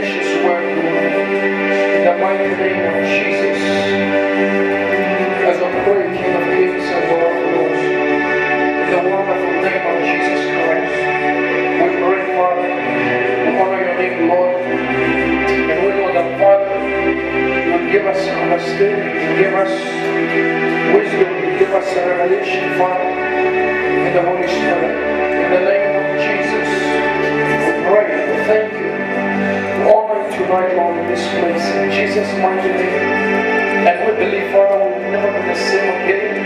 precious word, Lord. In the mighty name of Jesus. As I pray, King of Kings and Lord of Lords. In the wonderful name of Jesus Christ. We pray, Father. We honor your name, Lord. And we know that, Father, you will give us understanding, you give us wisdom, you give us a revelation, Father, in the Holy Spirit. In the name of Jesus, we pray, we thank you. We honor you tonight, Lord, in this place, in Jesus' mighty name. And we believe, Father, we will never be the same again.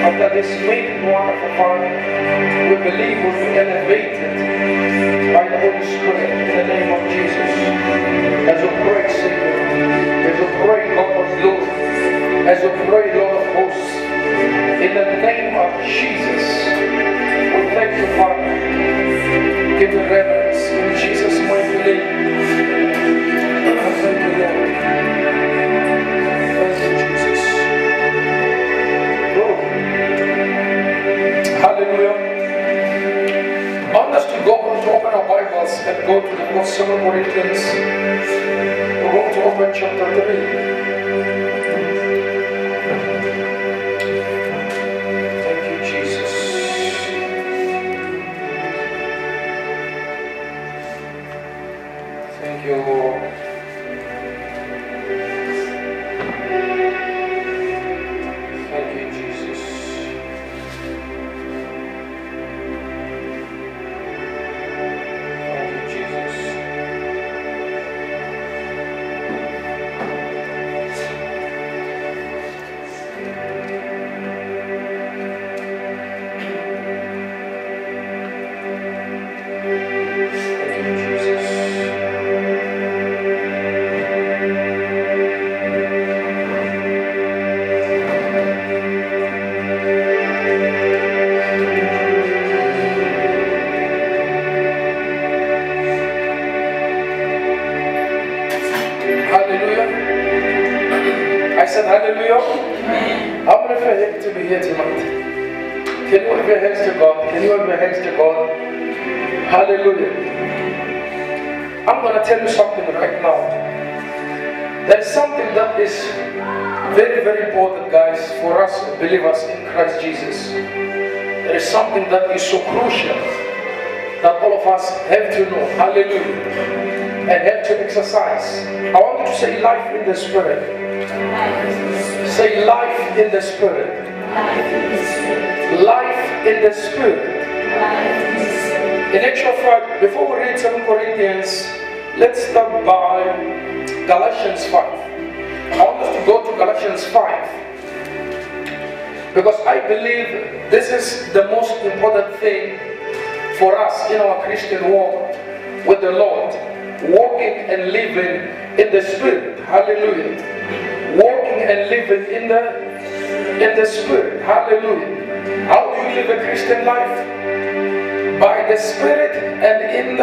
After this great and wonderful, Father, we believe we'll be elevated by the Holy Spirit in the name of Jesus. As we pray, Savior, as we pray, God of glory, as we pray, Lord of hosts, in the name of Jesus, we thank you, Father. Give you reverence in Jesus' mighty name. Thank you, Lord. Thank you, Jesus. Oh. Hallelujah. I want us to go to open our Bibles and go to the book of 2 Corinthians. We're going to open chapter 3. Thank you, Jesus. Thank you, Lord. Thank you, Jesus. Thank you, Jesus. Hallelujah. How many of you are happy to be here tonight? Can you wave your hands to God? Can you wave your hands to God? Hallelujah. I'm going to tell you something right now. There's something that is very, very important, guys, for us believers in Christ Jesus. There is something that is so crucial that all of us have to know. Hallelujah. And have to exercise. I want you to say life in the Spirit. Say life in the Spirit. Life in the Spirit. In actual fact, before we read 2 Corinthians, let's start by Galatians 5. I want us to go to Galatians 5. Because I believe this is the most important thing for us in our Christian walk with the Lord. Walking and living in the Spirit. Hallelujah. Walking and living in the Spirit. Hallelujah. How do you live a Christian life? By the Spirit and in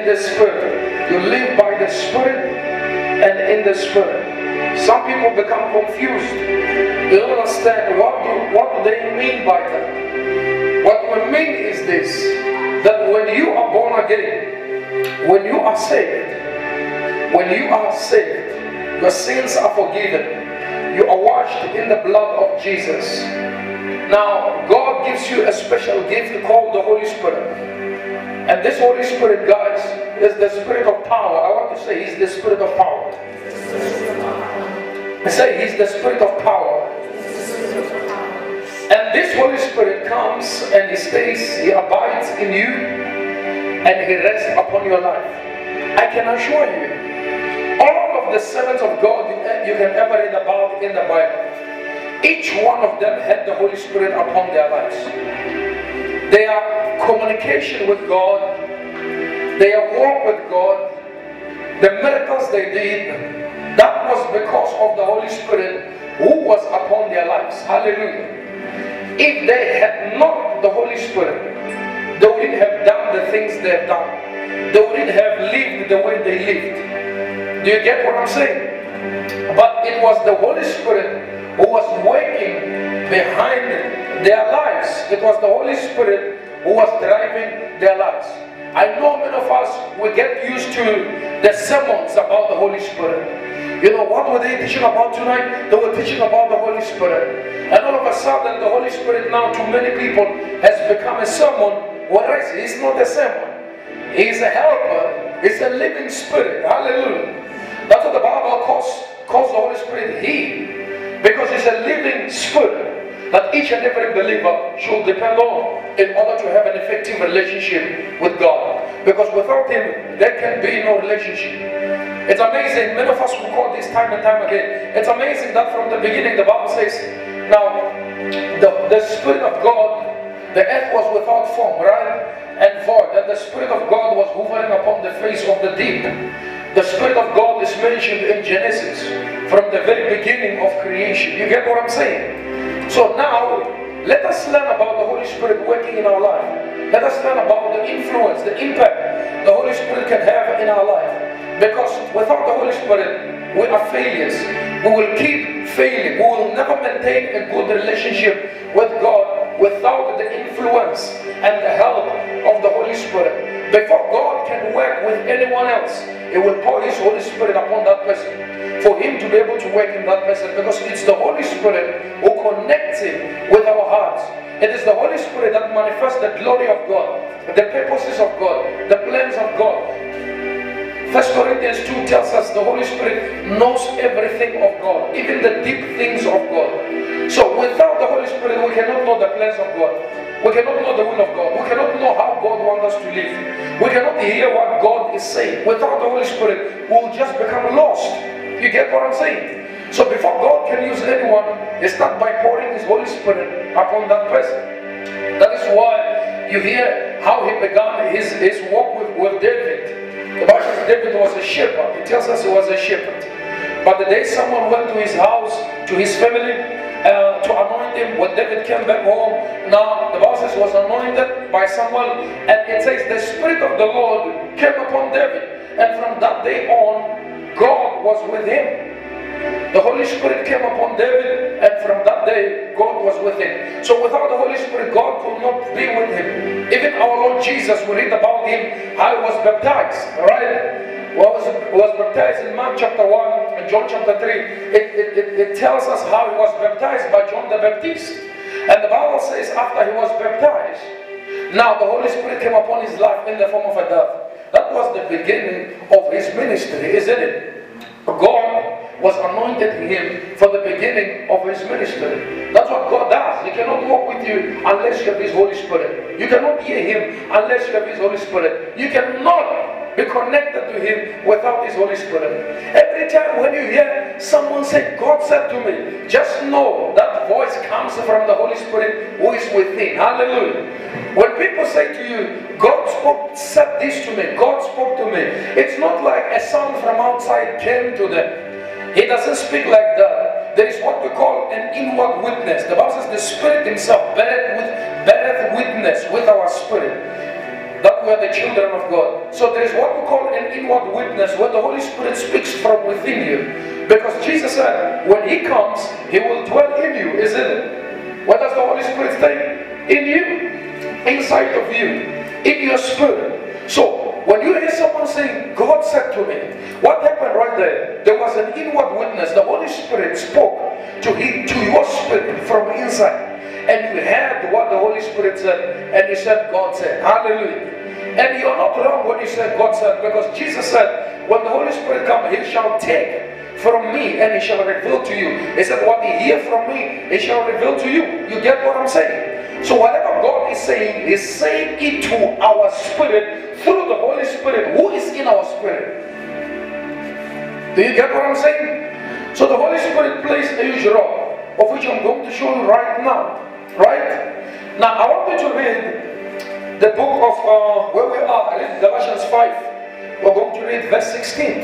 the Spirit. You live by the Spirit and in the Spirit. Some people become confused. They don't understand what do they mean by that. What we mean is this, that when you are born again, when you are saved, your sins are forgiven. You are washed in the blood of Jesus. Now, God gives you a special gift called the Holy Spirit. And this Holy Spirit, guys, is the Spirit of power. I want to say He's the Spirit of power. I say He's the Spirit of power. And this Holy Spirit comes and He stays, He abides in you, and He rests upon your life. I can assure you, all of the servants of God you can ever read about in the Bible, each one of them had the Holy Spirit upon their lives. Their communication with God, their walk with God, the miracles they did, that was because of the Holy Spirit who was upon their lives. Hallelujah. If they had not the Holy Spirit, they wouldn't have done the things they have done. They wouldn't have lived the way they lived. Do you get what I'm saying? But it was the Holy Spirit who was working behind their lives. It was the Holy Spirit who was driving their lives. I know many of us, we get used to the sermons about the Holy Spirit. You know, what were they teaching about tonight? They were teaching about the Holy Spirit. And all of a sudden, the Holy Spirit now to many people has become a sermon, whereas he's not a sermon. He's a helper. He's a living spirit. Hallelujah. That's what the Bible calls the Holy Spirit He. Because He's a living spirit that each and every believer should depend on in order to have an effective relationship with God. Because without Him, there can be no relationship. It's amazing. Many of us will quote this time and time again. It's amazing that from the beginning, the Bible says, now, the Spirit of God, the earth was without form, right? And void. And the Spirit of God was hovering upon the face of the deep. The Spirit of God is mentioned in Genesis from the very beginning of creation. You get what I'm saying? So now, let us learn about the Holy Spirit working in our life. Let us learn about the influence, the impact the Holy Spirit can have in our life. Because without the Holy Spirit, we are failures. We will keep failing. We will never maintain a good relationship with God without the influence and the help of the Holy Spirit. Before God can work with anyone else, He will pour His Holy Spirit upon that person for Him to be able to work in that person, because it's the Holy Spirit who connects Him with our hearts. It is the Holy Spirit that manifests the glory of God, the purposes of God, the plans of God. 1 Corinthians 2 tells us the Holy Spirit knows everything of God, even the deep things of God. So without the Holy Spirit, we cannot know the plans of God. We cannot know the will of God. We cannot know how God wants us to live. We cannot hear what God is saying. Without the Holy Spirit, we will just become lost. You get what I'm saying? So before God can use anyone, He starts by pouring His Holy Spirit upon that person. That is why you hear how He began his walk with David. The Bible says David was a shepherd. It tells us he was a shepherd. But the day someone went to his house, to his family, to anoint him, when David came back home, now the Bible says he was anointed by someone, and it says the Spirit of the Lord came upon David, and from that day on, God was with him. The Holy Spirit came upon David, and from that day, God was with him. So without the Holy Spirit, God could not be with him. Even our Lord Jesus, we read about him, how he was baptized, right? Was baptized in Mark chapter 1 and John chapter 3. It tells us how he was baptized by John the Baptist. And the Bible says after he was baptized, now the Holy Spirit came upon his life in the form of a dove. That was the beginning of his ministry, isn't it? God was anointed him for the beginning of his ministry. That's what God does. He cannot walk with you unless you have his Holy Spirit. You cannot hear him unless you have his Holy Spirit. You cannot be connected to him without his Holy Spirit. Every time when you hear someone say, God said to me, just know that voice comes from the Holy Spirit who is within. Hallelujah. When people say to you, God said this to me, God spoke to me, it's not like a sound from outside came to them. He doesn't speak like that. There is what we call an inward witness. The Bible says the Spirit himself beareth witness with our spirit that we are the children of God. So there is what we call an inward witness, where the Holy Spirit speaks from within you. Because Jesus said, when He comes, He will dwell in you, isn't it? What does the Holy Spirit say? In you, inside of you, in your spirit. So when you hear someone saying, God said to me, what happened right there? There was an inward witness. The Holy Spirit spoke to your spirit from inside. And you heard what the Holy Spirit said, and you said, God said. Hallelujah. And you're not wrong when you said God said, because Jesus said, when the Holy Spirit comes, He shall take from me and He shall reveal to you. He said, what He hear from me, He shall reveal to you. You get what I'm saying? So whatever God is saying, He's saying it to our spirit through the Holy Spirit who is in our spirit. Do you get what I'm saying? So the Holy Spirit plays a huge role, of which I'm going to show you right now. Right? Now I want you to read the book of where we are, Galatians 5. We're going to read verse 16.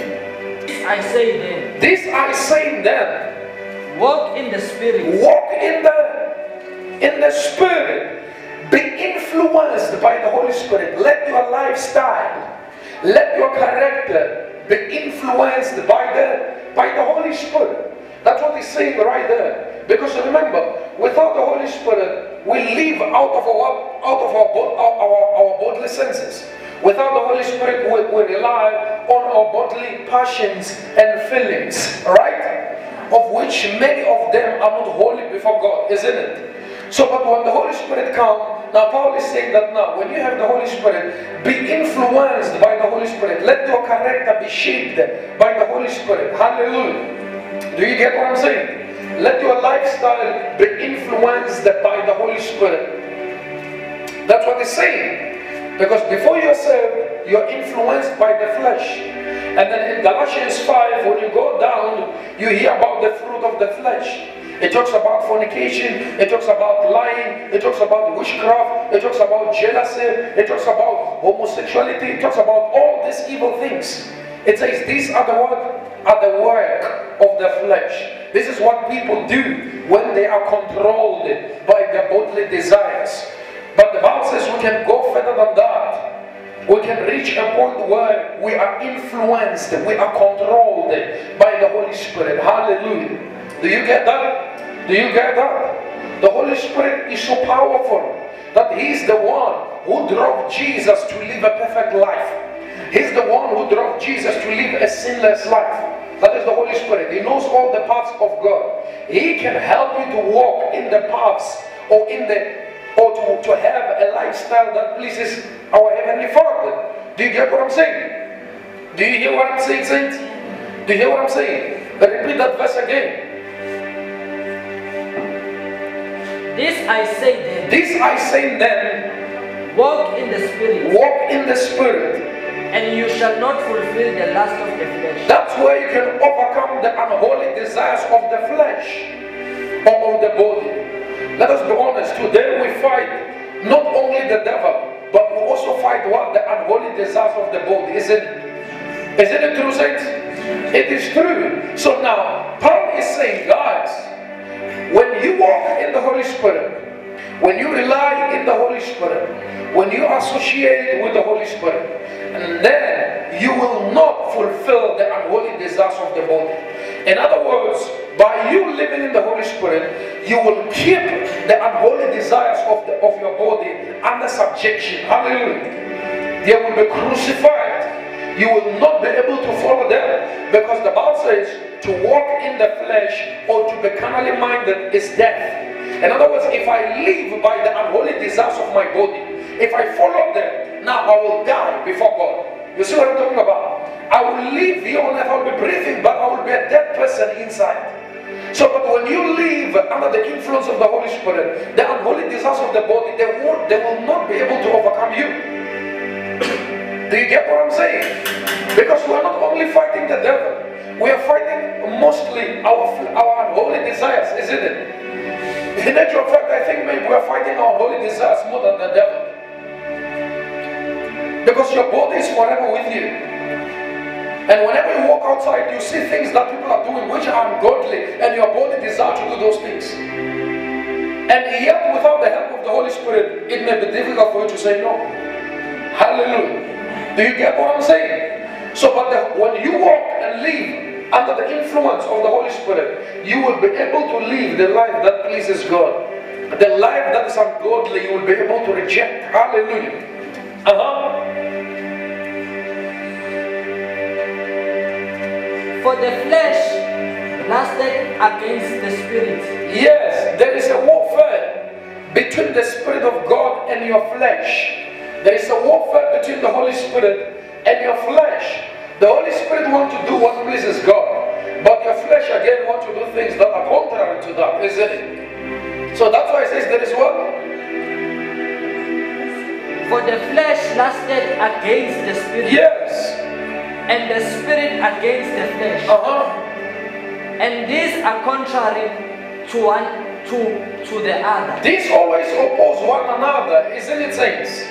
This I say then. This I say then. Walk in the Spirit. Walk in the Spirit. Be influenced by the Holy Spirit. Let your lifestyle, let your character be influenced by the Holy Spirit. That's what he's saying right there. Because remember, without the Holy Spirit, we live out of our bodily senses. Without the Holy Spirit, we rely on our bodily passions and feelings, right? Of which many of them are not holy before God, isn't it? So, but when the Holy Spirit comes, now Paul is saying that now, when you have the Holy Spirit, be influenced by the Holy Spirit. Let your character be shaped by the Holy Spirit. Hallelujah. Do you get what I'm saying? Let your lifestyle be influenced by the Holy Spirit. That's what he's saying. Because before you're saved, you're influenced by the flesh. And then in Galatians 5, when you go down, you hear about the fruit of the flesh. It talks about fornication, it talks about lying, it talks about witchcraft, it talks about jealousy, it talks about homosexuality, it talks about all these evil things. It says these are the work of the flesh. This is what people do when they are controlled by their bodily desires. But the Bible says we can go further than that. We can reach a point where we are influenced, we are controlled by the Holy Spirit. Hallelujah. Do you get that? Do you get that? The Holy Spirit is so powerful that He's the one who drove Jesus to live a perfect life. He's the one who drove Jesus to live a sinless life. That is the Holy Spirit. He knows all the paths of God. He can help you to walk in the paths or to have a lifestyle that pleases our Heavenly Father. Do you get what I'm saying? Do you hear what I'm saying, saints? Do you hear what I'm saying? Repeat that verse again. This I say then. This I say then. Walk in the Spirit. Walk in the Spirit. And you shall not fulfill the lust of the flesh. That's where you can overcome the unholy desires of the flesh or of the body. Let us be honest. Today we fight not only the devil, but we also fight what? The unholy desires of the body. Isn't it true, saints? It is true. So now, Paul is saying, guys, when you walk in the Holy Spirit, when you rely in the Holy Spirit, when you associate with the Holy Spirit, and then you will not fulfill the unholy desires of the body. In other words, by you living in the Holy Spirit, you will keep the unholy desires of your body under subjection. Hallelujah. They will be crucified. You will not be able to follow them, because the Bible says to walk in the flesh or to be carnally minded is death. In other words, if I live by the unholy desires of my body, if I follow them, now I will die before God. You see what I'm talking about? I will live here on earth, I will be breathing, but I will be a dead person inside. So, but when you live under the influence of the Holy Spirit, the unholy desires of the body, they will not be able to overcome you. Do you get what I'm saying? Because we are not only fighting the devil, we are fighting mostly our unholy desires, isn't it? In actual fact, I think maybe we are fighting our holy desires more than the devil. Because your body is forever with you. And whenever you walk outside, you see things that people are doing which are ungodly, and your body desires to do those things. And yet, without the help of the Holy Spirit, it may be difficult for you to say no. Hallelujah. Do you get what I'm saying? So, but when you walk and live under the influence of the Holy Spirit, you will be able to live the life that pleases God. The life that is ungodly, you will be able to reject. Hallelujah. For the flesh lusted against the Spirit. Yes, there is a warfare between the Spirit of God and your flesh. There is a warfare between the Holy Spirit and your flesh. The Holy Spirit wants to do what pleases God, but your flesh again wants to do things that are contrary to that, isn't it? So that's why it says there is what? For the flesh lusted against the Spirit. Yes. And the Spirit against the flesh. And these are contrary to the other. These always oppose one another, isn't it, saints?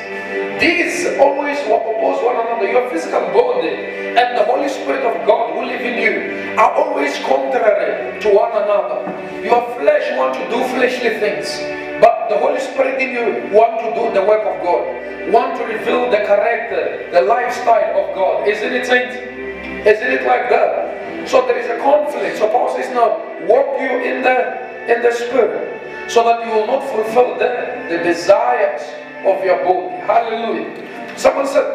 These always oppose one another. Your physical body and the Holy Spirit of God who live in you are always contrary to one another. Your flesh wants to do fleshly things, but the Holy Spirit in you wants to do the work of God, wants to reveal the character, the lifestyle of God. Isn't it, saints? Isn't it like that? So there is a conflict. So Paul says now, walk you in the Spirit, so that you will not fulfill the desires of your body. Hallelujah. Someone said,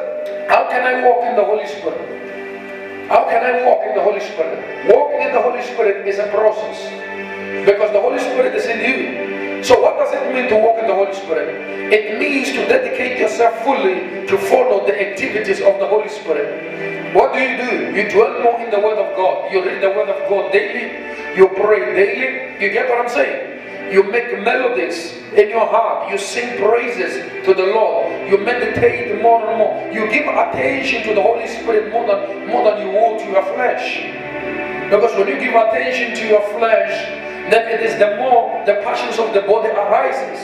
How can I walk in the Holy Spirit? How can I walk in the Holy Spirit? Walking in the Holy Spirit is a process. Because the Holy Spirit is in you. So what does it mean to walk in the Holy Spirit? It means to dedicate yourself fully to follow the activities of the Holy Spirit. What do? You dwell more in the Word of God. You read the Word of God daily. You pray daily. You get what I'm saying? You make melodies in your heart. You sing praises to the Lord. You meditate more and more. You give attention to the Holy Spirit more than you would to your flesh. Because when you give attention to your flesh, then it is the more the passions of the body arises.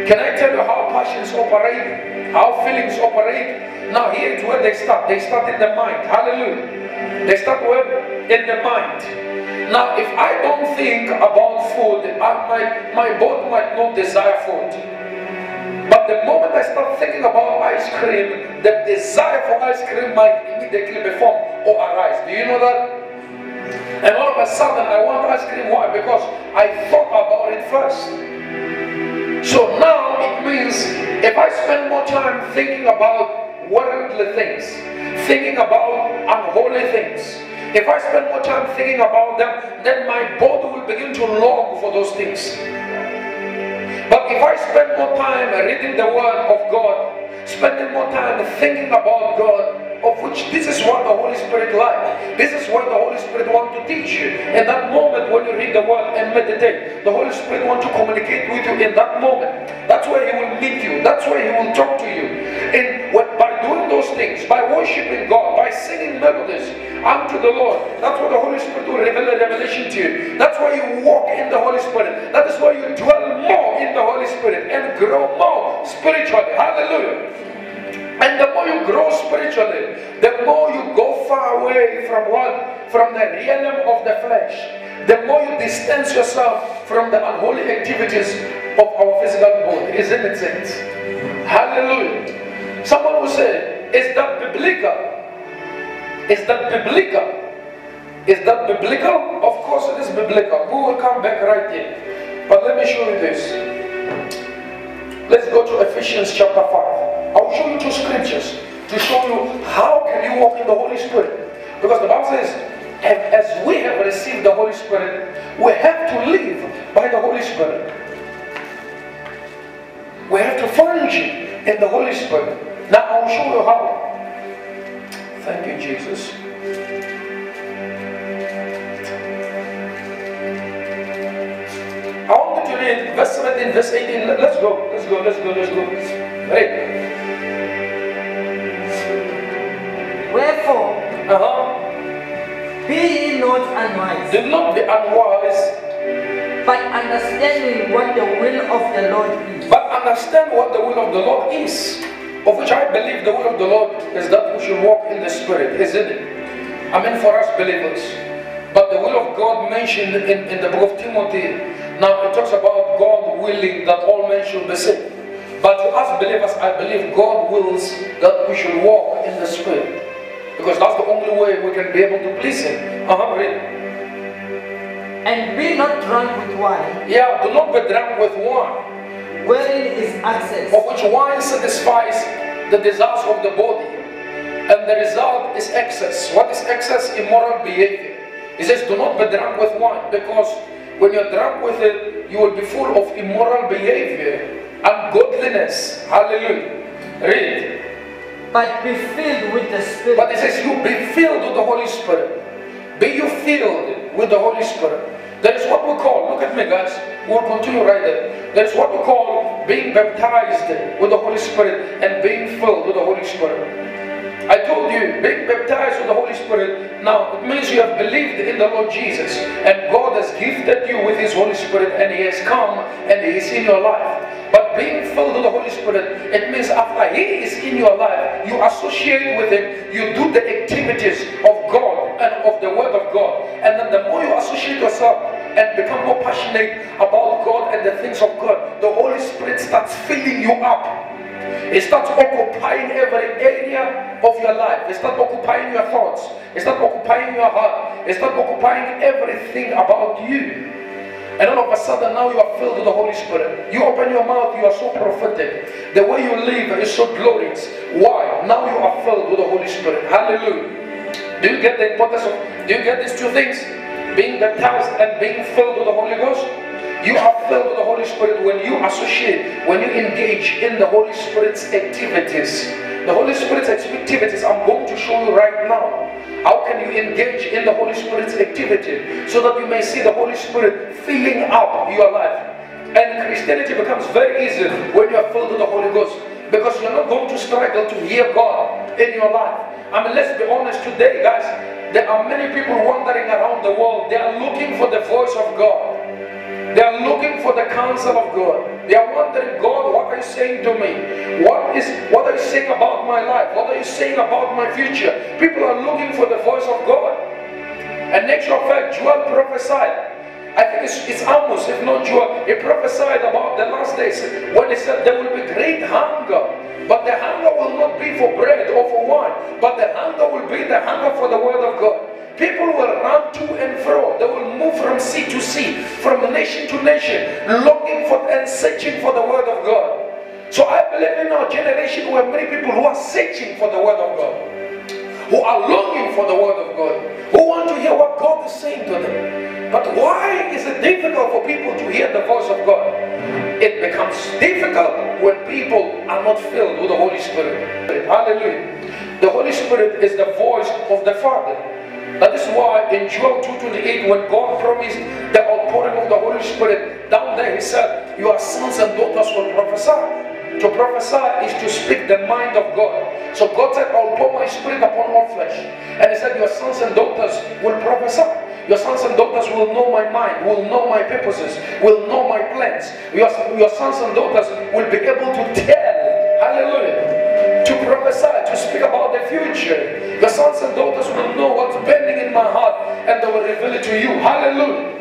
Can I tell you how passions operate? How feelings operate? Now here is where they start. They start in the mind. Hallelujah. They start where? In the mind. Now if I don't think about food, my body might not desire food. But the moment I start thinking about ice cream, the desire for ice cream might immediately be formed or arise. Do you know that? And all of a sudden I want ice cream. Why? Because I thought about it first. So now it means if I spend more time thinking about worldly things, thinking about unholy things, if I spend more time thinking about them, then my body will begin to long for those things. But if I spend more time reading the Word of God, spending more time thinking about God, of which this is what the Holy Spirit likes. This is what the Holy Spirit wants to teach you. In that moment when you read the Word and meditate, the Holy Spirit wants to communicate with you in that moment. That's where He will meet you. That's where He will talk to you. And by doing those things, by worshiping God, by singing melodies unto the Lord, that's what the Holy Spirit will reveal a revelation to you. That's why you walk in the Holy Spirit. That is why you dwell more in the Holy Spirit and grow more spiritually. Hallelujah. And the more you grow spiritually, the more you go far away from what? From the realm of the flesh. The more you distance yourself from the unholy activities of our physical body. Isn't it, saints? Hallelujah. Someone will say, is that biblical? Is that biblical? Is that biblical? Of course it is biblical. We will come back right here. But let me show you this. Let's go to Ephesians chapter 5. I'll show you two scriptures to show you how can you walk in the Holy Spirit. Because the Bible says, as we have received the Holy Spirit, we have to live by the Holy Spirit. We have to function in the Holy Spirit. Now I'll show you how. Thank you, Jesus. I want you to read verse 17, verse 18. Let's go. Right. Wherefore, be ye not unwise. Do not be unwise, but understanding what the will of the Lord is. But understand what the will of the Lord is. Of which I believe the will of the Lord is that we should walk in the Spirit, isn't it? I mean for us believers. But the will of God mentioned in the book of Timothy, now it talks about God willing that all men should be saved. But to us believers, I believe God wills that we should walk in the Spirit. Because that's the only way we can be able to please Him. Read. And be not drunk with wine. Yeah, do not be drunk with wine. Wherein is excess. Of which wine satisfies the desires of the body. And the result is excess. What is excess? Immoral behavior. He says, do not be drunk with wine. Because when you're drunk with it, you will be full of immoral behavior. Ungodliness. Hallelujah. Read. But be filled with the Spirit. But it says you be filled with the Holy Spirit. Be you filled with the Holy Spirit. That is what we call, look at me guys, we'll continue right there. That is what we call being baptized with the Holy Spirit and being filled with the Holy Spirit. I told you, being baptized with the Holy Spirit, now it means you have believed in the Lord Jesus. And God has gifted you with His Holy Spirit and He has come and He is in your life. But being filled with the Holy Spirit, it means after He is in your life, you associate with Him, you do the activities of God and of the Word of God. And then the more you associate yourself and become more passionate about God and the things of God, the Holy Spirit starts filling you up. It starts occupying every area of your life. It starts occupying your thoughts. It starts occupying your heart. It starts occupying everything about you. And all of a sudden now you are filled with the Holy Spirit. You open your mouth, you are so prophetic. The way you live is so glorious. Why? Now you are filled with the Holy Spirit. Hallelujah. Do you get the importance of, do you get these two things? Being baptized and being filled with the Holy Ghost? You are filled with the Holy Spirit when you associate, when you engage in the Holy Spirit's activities. The Holy Spirit's activities I'm going to show you right now. How can you engage in the Holy Spirit's activity so that you may see the Holy Spirit filling up your life? And Christianity becomes very easy when you are filled with the Holy Ghost, because you're not going to struggle to hear God in your life. I mean, let's be honest today, guys. There are many people wandering around the world. They are looking for the voice of God. They are looking for the counsel of God. They are wondering, God, what are you saying to me? What are you saying about my life? What are you saying about my future? People are looking for the voice of God. And next of fact, Joel prophesied. I think it's Amos, if not Joel. He prophesied about the last days when he said there will be great hunger. But the hunger will not be for bread or for wine, but the hunger will be the hunger for the word of God. People will run to and fro. They will move from sea to sea, from nation to nation, longing for and searching for the word of God. So I believe in our generation we have many people who are searching for the word of God, who are longing for the word of God, who want to hear what God is saying to them. But why is it difficult for people to hear the voice of God? It becomes difficult when people are not filled with the Holy Spirit. Hallelujah. The Holy Spirit is the voice of the Father. That is why in Joel 2:28, when God promised the outpouring of the Holy Spirit, down there he said, your sons and daughters will prophesy. To prophesy is to speak the mind of God. So God said, I'll pour my spirit upon all flesh. And he said, your sons and daughters will prophesy. Your sons and daughters will know my mind, will know my purposes, will know my plans. Your sons and daughters will be able to tell, hallelujah, to prophesy, to speak about the future. Your sons and daughters will know what's burning in my heart, and they will reveal it to you. Hallelujah.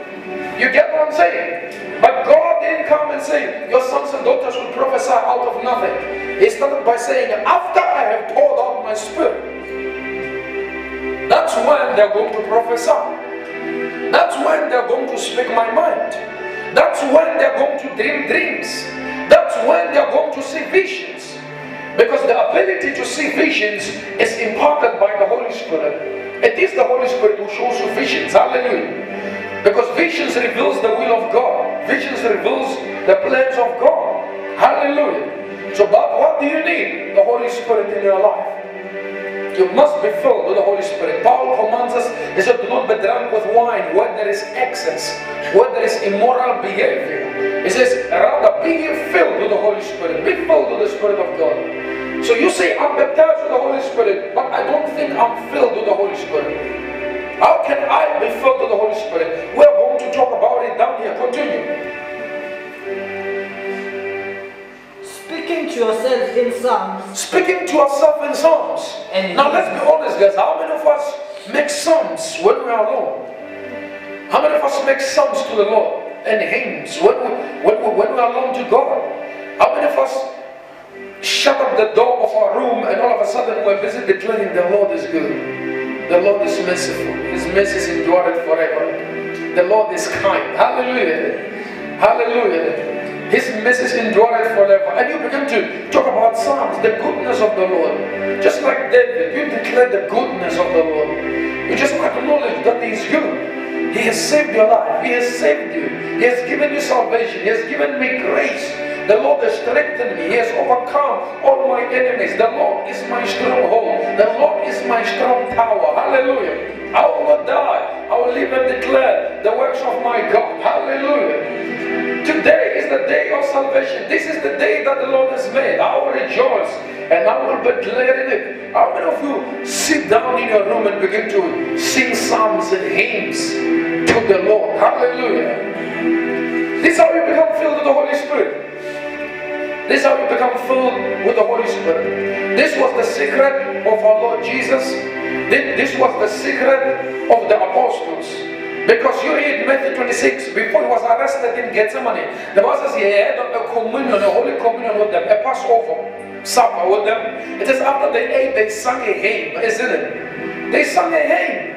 You get what I'm saying? But God didn't come and say, your sons and daughters will prophesy out of nothing. He started by saying, after I have poured out my spirit, that's when they're going to prophesy. That's when they're going to speak my mind. That's when they're going to dream dreams. That's when they're going to see visions. Because the ability to see visions is imparted by the Holy Spirit. It is the Holy Spirit who shows you visions. Hallelujah. Because visions reveals the will of God. Visions reveals the plans of God. Hallelujah. So but what do you need? The Holy Spirit in your life. You must be filled with the Holy Spirit. Paul commands us, he said, do not be drunk with wine where there is excess, where there is immoral behavior. He says, rather be filled with the Holy Spirit. Be filled with the Spirit of God. So you say, I'm baptized with the Holy Spirit, but I don't think I'm filled with the Holy Spirit. How can I be filled with the Holy Spirit? We're going to talk about it down here. Continue. Speaking to yourself in psalms. Speaking to yourself in psalms. And now let's be honest, guys. How many of us make psalms when we are alone? How many of us make psalms to the Lord and hymns when we are alone to God? How many of us shut up the door of our room and all of a sudden we're busy declaring the Lord is good, the Lord is merciful, His mercy is endured forever, the Lord is kind. Hallelujah. Hallelujah. His message endured forever. And you begin to talk about Psalms, the goodness of the Lord. Just like David, you declare the goodness of the Lord. You just acknowledge that He is good. He has saved your life. He has saved you. He has given you salvation. He has given me grace. The Lord has strengthened me. He has overcome all my enemies. The Lord is my stronghold. The Lord is my strong tower. Hallelujah. I will not die. I will live and declare the works of my God. Hallelujah. Today is the day of salvation. This is the day that the Lord has made. I will rejoice and I will be glad in it. How many of you sit down in your room and begin to sing psalms and hymns to the Lord? Hallelujah. This is how you become filled with the Holy Spirit. This is how you become filled with the Holy Spirit. This was the secret of our Lord Jesus. This was the secret of the apostles. Because you read Matthew 26, before he was arrested in Gethsemane, the Bible says he had a communion, a holy communion with them, a Passover supper with them. It says after they ate, they sang a hymn, isn't it? They sang a hymn.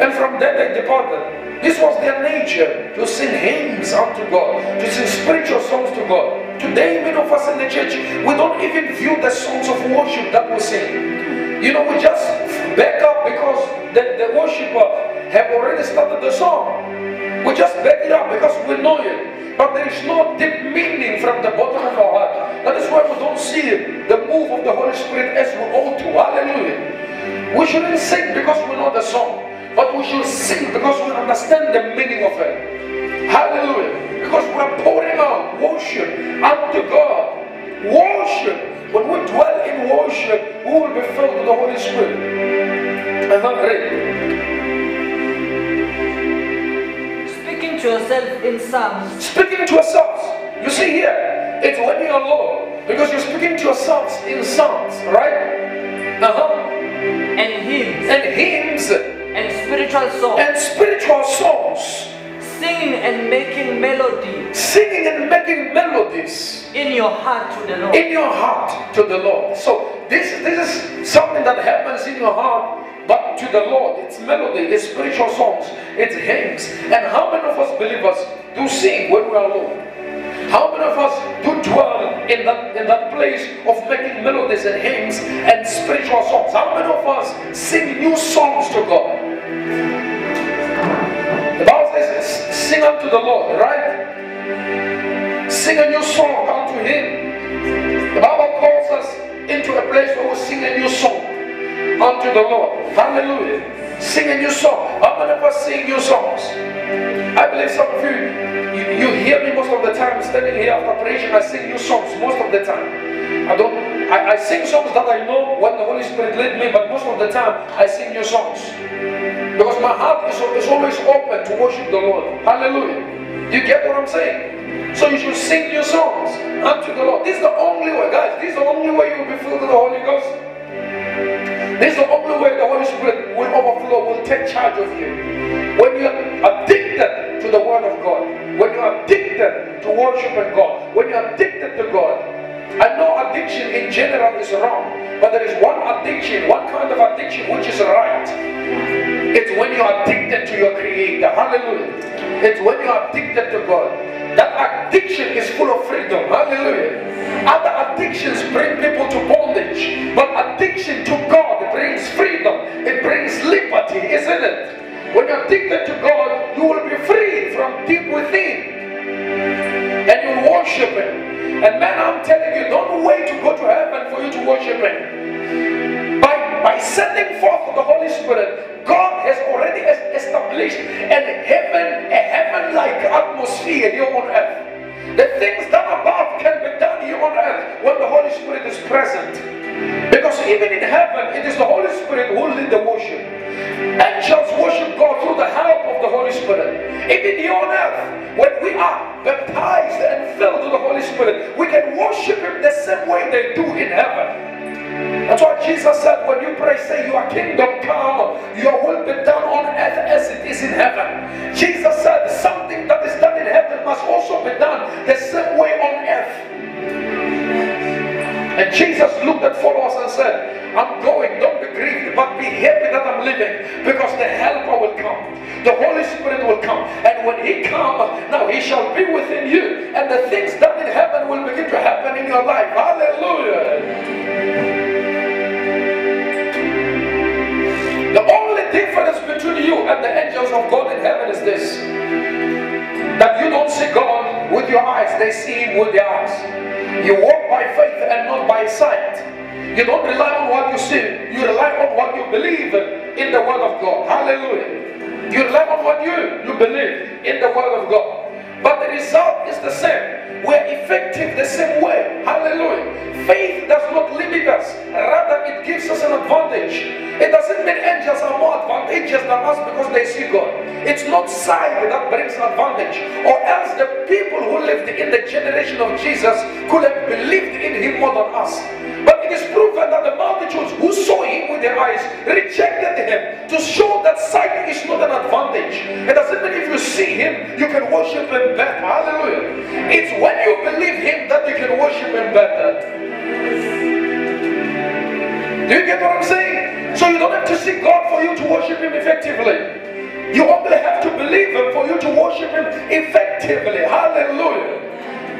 And from there they departed. This was their nature, to sing hymns unto God, to sing spiritual songs to God. Today, many of us in the church, we don't even view the songs of worship that we sing. You know, we just back up because the worshiper have already started the song. We just back it up because we know it. But there is no deep meaning from the bottom of our heart. That is why we don't see the move of the Holy Spirit as we ought to. Hallelujah. We shouldn't sing because we know the song, but we should sing because we understand the meaning of it. Hallelujah. Because we are pouring out worship unto God. Worship. When we dwell in worship, we will be filled with the Holy Spirit. And not great. Speaking to yourself in psalms. Speaking to yourselves. You see here, it's when you're alone. Because you're speaking to yourselves in psalms, right? And hymns. And hymns. And spiritual songs. And spiritual songs. Singing and making melody. Singing and making melodies. In your heart to the Lord. In your heart to the Lord. So this is something that happens in your heart, but to the Lord. It's melody, it's spiritual songs, it's hymns. And how many of us believers do sing when we are alone? How many of us do dwell in that place of making melodies and hymns and spiritual songs? How many of us sing new songs to God? The Bible says, sing unto the Lord, right? Sing a new song unto Him. The Bible calls us into a place where we sing a new song unto the Lord. Hallelujah. Sing a new song. How many of us sing new songs? I believe some of you hear me most of the time standing here after preaching. I sing new songs most of the time. I sing songs that I know when the Holy Spirit led me, but most of the time I sing new songs. Because my heart is always open to worship the Lord. Hallelujah. You get what I'm saying? So you should sing new songs unto the Lord. This is the only way, guys. This is the only way you will be filled with the Holy Ghost. This is the only way the Holy Spirit will overflow, will take charge of you. When you are addicted to the Word of God, when you are addicted to worshiping God, when you are addicted to God. I know addiction in general is wrong, but there is one addiction, one kind of addiction which is right. It's when you are addicted to your Creator. Hallelujah. It's when you are addicted to God. That addiction is full of freedom. Hallelujah. Other addictions bring people to bondage, but addiction to God brings freedom. It brings liberty, isn't it? When you're addicted to God, you will be free from deep within, and you'll worship Him. And man, I'm telling you, don't wait to go to heaven for you to worship Him. By sending forth the Holy Spirit, God has already established a heaven-like atmosphere here on earth. The things done above can be done here on earth when the Holy Spirit is present. Because even in heaven, it is the Holy Spirit who will lead the worship. Angels worship God through the help of the Holy Spirit. Even here on earth, when we are baptized and filled with the Holy Spirit, we can worship Him the same way they do in heaven. That's why Jesus said, when you pray, say, your kingdom come, your will be done on earth as it is in heaven. Jesus said, something that is done in heaven must also be done the same way on earth. And Jesus looked at followers and said, I'm going, don't be grieved, but be happy that I'm living, because the helper will come. The Holy Spirit will come. And when He comes, now He shall be within you. And the things done in heaven will begin to happen in your life. Hallelujah. The only difference between you and the angels of God in heaven is this: that you don't see God with your eyes, they see Him with their eyes. You walk by faith and not by sight. You don't rely on what you see, you rely on what you believe in the Word of God. Hallelujah. You rely on what you believe in the Word of God. But the result is the same. We're effective the same way. Hallelujah. Faith does not limit us. Rather, it gives us an advantage. It doesn't mean angels are more advantageous than us because they see God. It's not sight that brings advantage. Or else the people who lived in the generation of Jesus could have believed in Him more than us. But it is proven that the multitudes who saw Him with their eyes rejected Him, to show that sight is not an advantage. It doesn't mean if you see Him, you can worship Him better. Hallelujah. It's when you believe Him that you can worship Him better. Do you get what I'm saying? So you don't have to seek God for you to worship Him effectively. You only have to believe Him, for you to worship Him effectively. Hallelujah.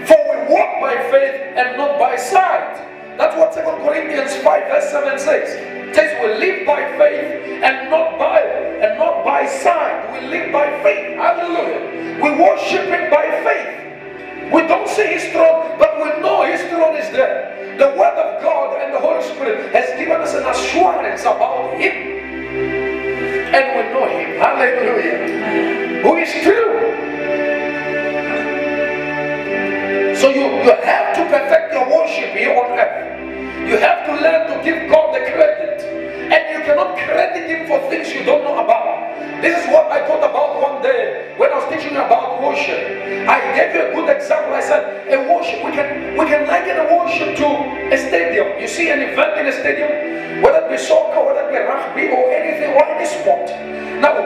For we walk by faith and not by sight. That's what 2 Corinthians 5 verse 7 says. It says we live by faith and not by sight. We live by faith. Hallelujah. We worship Him by faith. We don't see His throne, but we know His throne is there. The Word of God and the Holy Spirit has given us an assurance about Him. And we know Him. Hallelujah. Who is true. So you have to perfect your worship here on earth. You have to learn to give God the credit. And you cannot credit Him for things you don't know about. This is what I thought about one day when I was teaching you about worship. I gave you a good example. I said, a worship, we can liken a worship to a stadium. You see an event in a stadium, whether it be soccer, whether it be rugby or anything, or any sport. Now,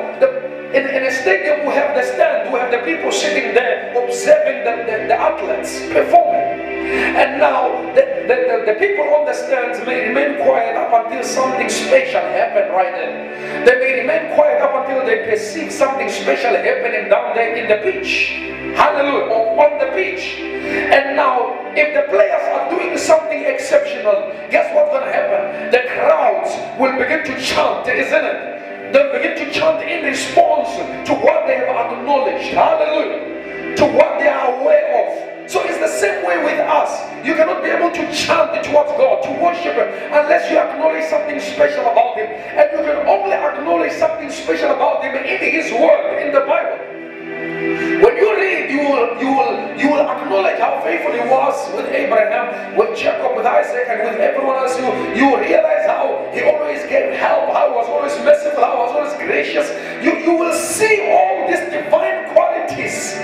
in a stadium, we have the stand, we have the people sitting there observing the athletes performing. And now, the people on the stands may remain quiet up until something special happens right there. They may remain quiet up until they perceive something special happening down there in the pitch. Hallelujah. Or on the pitch. And now, if the players are doing something exceptional, guess what's going to happen? The crowds will begin to chant, isn't it? They'll begin to chant in response to what they have acknowledged. Hallelujah. To what they are aware of. So it's the same way with us. You cannot be able to chant towards God, to worship Him, unless you acknowledge something special about Him. And you can only acknowledge something special about Him in His Word, in the Bible. When you read, you will acknowledge how faithful He was with Abraham, with Jacob, with Isaac, and with everyone else. You realize how He always gave help, how He was always merciful, how He was always gracious. You will see all these divine qualities.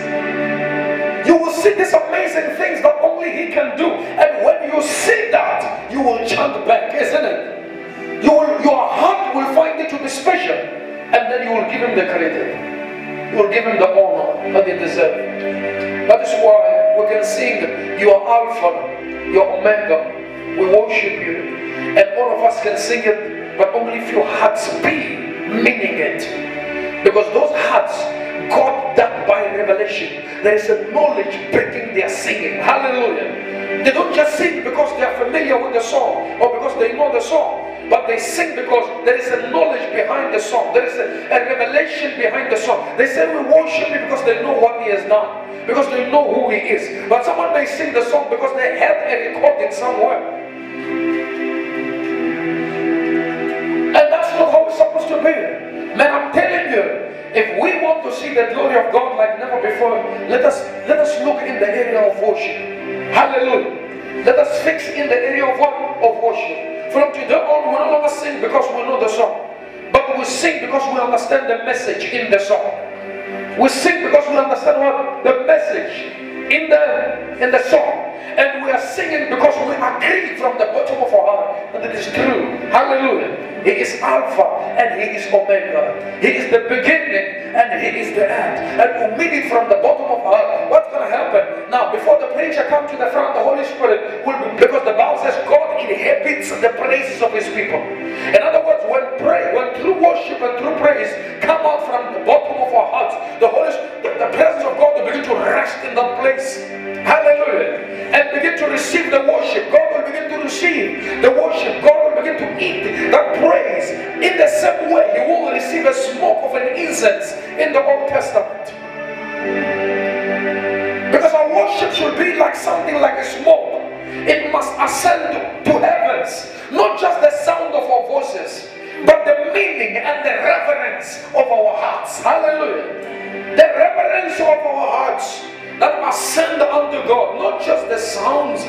You will see these amazing things that only He can do. And when you see that, you will chant back, isn't it? Your heart will find it to be special. And then you will give Him the credit. You will give Him the honor that He deserves. That is why we can sing, You are Alpha, You are Omega. We worship You. And all of us can sing it, but only if your hearts be meaning it. Because those hearts got that by revelation. There is a knowledge breaking their singing. Hallelujah. They don't just sing because they are familiar with the song or because they know the song. But they sing because there is a knowledge behind the song. There is a revelation behind the song. They say we worship Him because they know what He has done. Because they know who He is. But someone may sing the song because they had a recording somewhere. And that's not how it's supposed to be. Man, I'm telling you, if we want to see the glory of God like never before, let us look in the area of worship. Hallelujah. Let us fix in the area of what? Of worship. From today on, we no longer sing because we know the song, but we sing because we understand the message in the song. We sing because we understand what? The message in the song. And we are singing because we agree from the bottom of our heart that it is true. Hallelujah. He is Alpha and He is Omega. He is the beginning and He is the end. And we mean it from the bottom of our heart. What's going to happen? Now, before the preacher comes to the front, the Holy Spirit will be, because the Bible says God inhabits the praises of His people. In other words, when true worship and true praise come out from the bottom of our hearts, the presence of God will begin to rest in that place. Hallelujah. And begin to receive the worship. God will begin to receive the worship. God will begin to eat that praise. In the same way, He will receive a smoke of an incense in the Old Testament. Because our worship should be like something like a smoke. It must ascend to heavens. Not just the sound of our voices, but the meaning and the reverence of our hearts. Hallelujah. The reverence of our hearts that ascend unto God, not just the sounds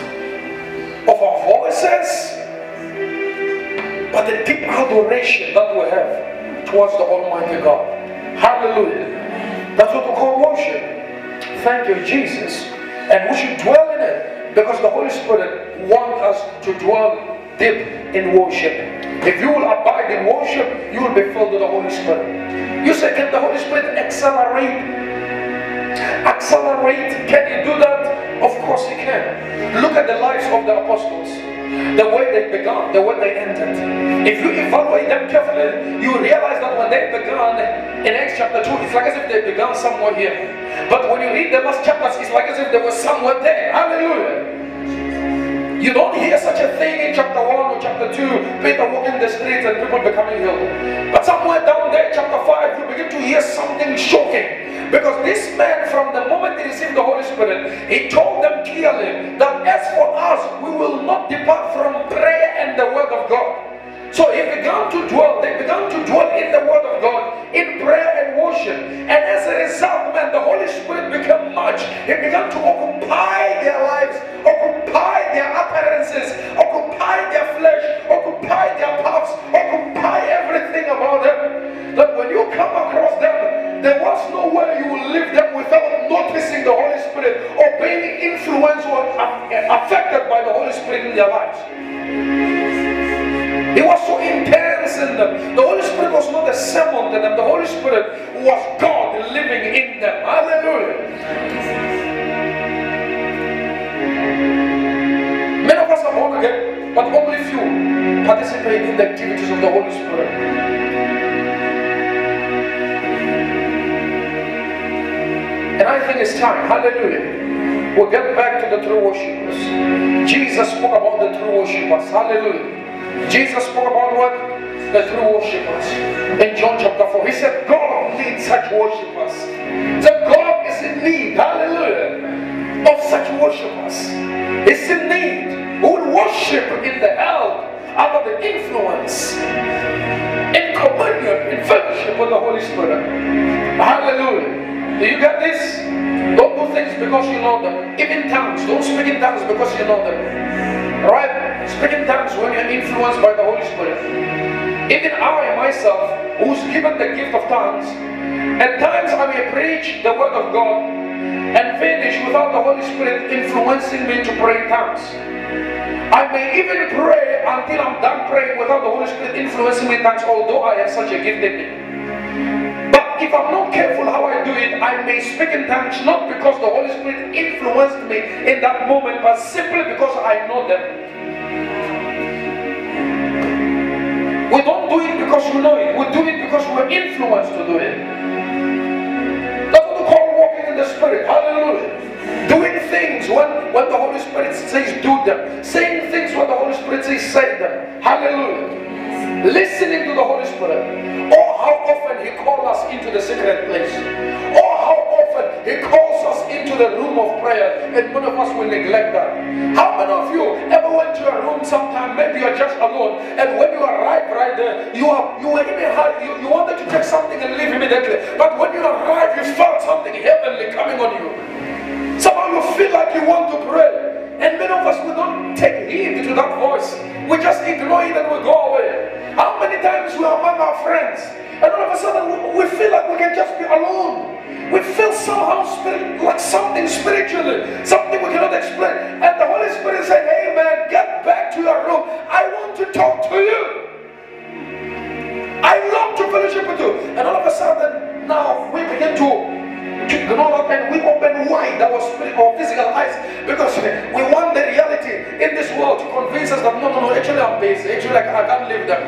of our voices, but the deep adoration that we have towards the Almighty God. Hallelujah. That's what we call worship. Thank you, Jesus. And we should dwell in it because the Holy Spirit wants us to dwell deep in worship. If you will abide in worship, you will be filled with the Holy Spirit. You say, can the Holy Spirit accelerate? Accelerate? Can He do that? Of course He can. Look at the lives of the apostles. the way they began, the way they ended. If you evaluate them carefully, you realize that when they began in Acts chapter 2, it's like as if they began somewhere here. But when you read the last chapters, it's like as if they were somewhere there. Hallelujah. You don't hear such a thing in chapter 1 or chapter 2, Peter walking the streets and people becoming healed. But somewhere down there, chapter 5, you begin to hear something shocking. Because this man, from the moment he received the Holy Spirit, he told them clearly that as for us, we will not depart from prayer and the word of God. So he began to dwell, they began to dwell in the word of God, in prayer and worship. And as a result, man, the Holy Spirit became much. He began to occupy their lives, occupy their utterances, occupy their flesh, occupy their paths, occupy everything about them. That when you come across them, there was no way you will leave them without noticing the Holy Spirit or being influenced or affected by the Holy Spirit in their lives. It was so intense in them. The Holy Spirit was not a sermon to them. The Holy Spirit was God living in them. Hallelujah. Many of us are born again, but only few participate in the activities of the Holy Spirit. And I think it's time, hallelujah, we'll get back to the true worshippers. Jesus spoke about the true worshippers, hallelujah. Jesus spoke about what? The true worshippers. In John chapter 4, he said, God needs such worshippers. So God is in need, hallelujah, of such worshippers. He's in need. Who will worship in the help, under the influence, in communion, in fellowship with the Holy Spirit. Hallelujah. Do you get this? Don't do things because you know them. Even tongues, don't speak in tongues because you know them. Right? Speak in tongues when you're influenced by the Holy Spirit. Even I myself, who's given the gift of tongues, at times I may preach the word of God and finish without the Holy Spirit influencing me to pray in tongues. I may even pray until I'm done praying without the Holy Spirit influencing me in tongues, although I have such a gift in me. But if I'm not careful how I do it, I may speak in tongues not because the Holy Spirit influenced me in that moment, but simply because I know them. We don't do it because you know it. We do it because we're influenced to do it. That's what we call walking in the Spirit. Hallelujah. Doing things when the Holy Spirit says do them. Saying things when the Holy Spirit says say them. Hallelujah. Listening to the Holy Spirit. Or how often He calls us into the secret place. Or how often He calls us into the room of prayer, and many of us will neglect that. How many of you ever went to a room sometime, maybe you're just alone, and when you arrive right there, you were in a hurry, you wanted to take something and leave immediately, but when you arrive, you felt something heavenly coming on you. Somehow you feel like you want to pray. And many of us, we don't take heed to that voice. We just ignore it and we go away. How many times we are among our friends, and all of a sudden we feel like we can just be alone. We feel somehow like something spiritually, something we cannot explain. And the Holy Spirit said, hey man, get back to your room. I want to talk to you. I long to fellowship with you. And all of a sudden, now we begin to ignore that, and we open wide our physical eyes, because we want the reality in this world to convince us that no, actually I'm busy, actually I can't live them.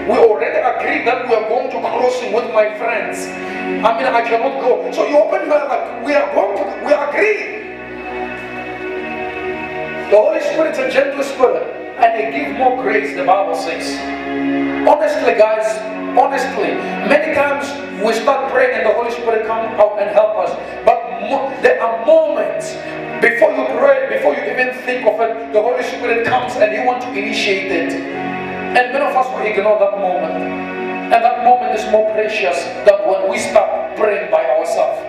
We already agreed that we are going to crossing with my friends. I mean, I cannot go. So you open your eyes, we agree. The Holy Spirit is a gentle spirit, and He gives more grace, the Bible says. Honestly, guys, honestly, many times we start praying and the Holy Spirit comes out and help us. But there are moments before you pray, before you even think of it, the Holy Spirit comes and He wants to initiate it. And many of us will ignore that moment. And that moment is more precious than when we start praying by ourselves.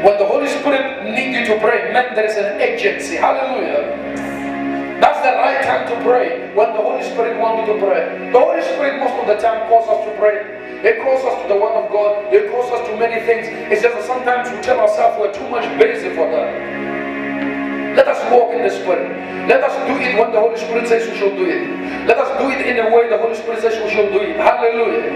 When the Holy Spirit needs you to pray, man, there is an agency. Hallelujah. That's the right time to pray, when the Holy Spirit wants you to pray. The Holy Spirit most of the time calls us to pray. He calls us to the Word of God. He calls us to many things. It's just that sometimes we tell ourselves we're too much busy for that. Let us walk in the Spirit. Let us do it when the Holy Spirit says we should do it. Let us do it in a way the Holy Spirit says we should do it. Hallelujah.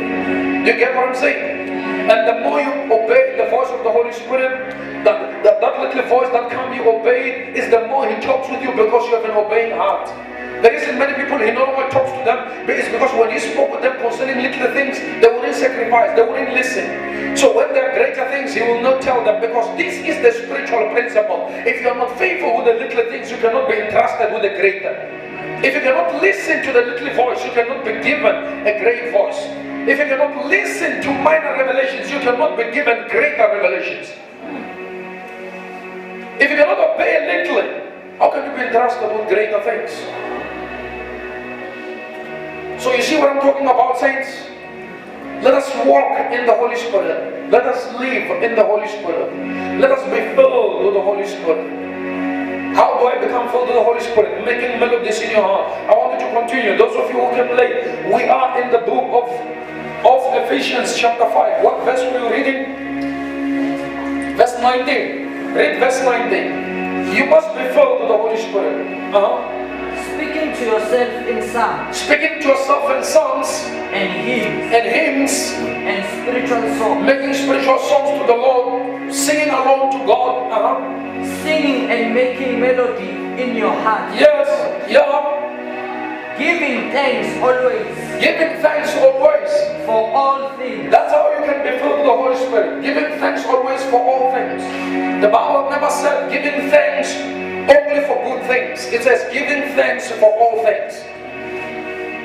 You get what I'm saying? And the more you obey the voice of the Holy Spirit, that little voice that can be obeyed, is the more He talks with you, because you have an obeying heart. The reason many people he no longer talks to them is because when he spoke with them concerning little things, they wouldn't sacrifice, they wouldn't listen. So when there are greater things, he will not tell them, because this is the spiritual principle. If you are not faithful with the little things, you cannot be entrusted with the greater. If you cannot listen to the little voice, you cannot be given a great voice. If you cannot listen to minor revelations, you cannot be given greater revelations. If you cannot obey a little, how can you be entrusted with greater things? So you see what I'm talking about, saints? Let us walk in the Holy Spirit. Let us live in the Holy Spirit. Let us be filled with the Holy Spirit. How do I become filled with the Holy Spirit? Making melodies in your heart. I want you to continue. Those of you who came late, we are in the book of Ephesians chapter 5. What verse were you reading? Verse 19. Read verse 19. You must be filled with the Holy Spirit. Speaking to yourself in psalms. Speaking to yourself in psalms. And hymns. And hymns. And spiritual songs. Making spiritual songs to the Lord. Singing along to God. Singing and making melody in your heart. Yes. Yeah. Giving thanks always. Giving thanks always. For all things. That's how you can be filled with the Holy Spirit. Giving thanks always for all things. The Bible never said giving thanks only for good things. It says giving thanks for all things.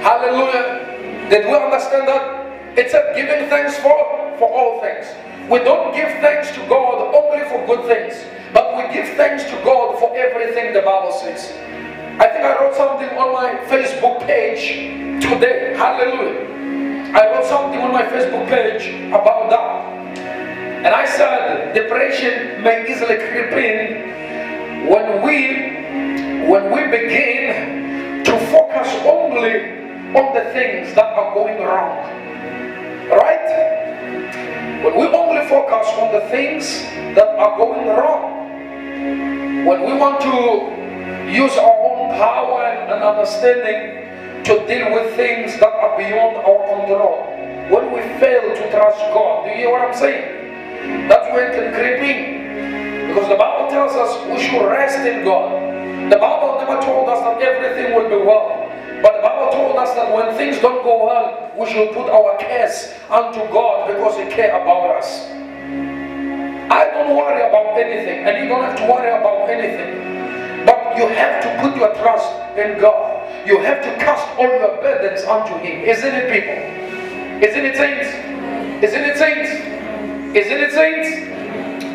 Hallelujah. Did we understand that? It said giving thanks for all things. We don't give thanks to God only for good things, but we give thanks to God for everything, the Bible says. I think I wrote something on my Facebook page today. Hallelujah. I wrote something on my Facebook page about that. And I said depression may easily creep in when we begin to focus only on the things that are going wrong. Right? When we only focus on the things that are going wrong, when we want to use our own power and understanding to deal with things that are beyond our control, when we fail to trust God, do you hear what I'm saying? That's when it can creep in. Because the Bible tells us we should rest in God. The Bible never told us that everything will be well. But the Bible told us that when things don't go well, we should put our cares unto God because He cares about us. I don't worry about anything, and you don't have to worry about anything. But you have to put your trust in God. You have to cast all your burdens unto Him. Isn't it, people? Isn't it, saints? Isn't it, saints? Isn't it, saints?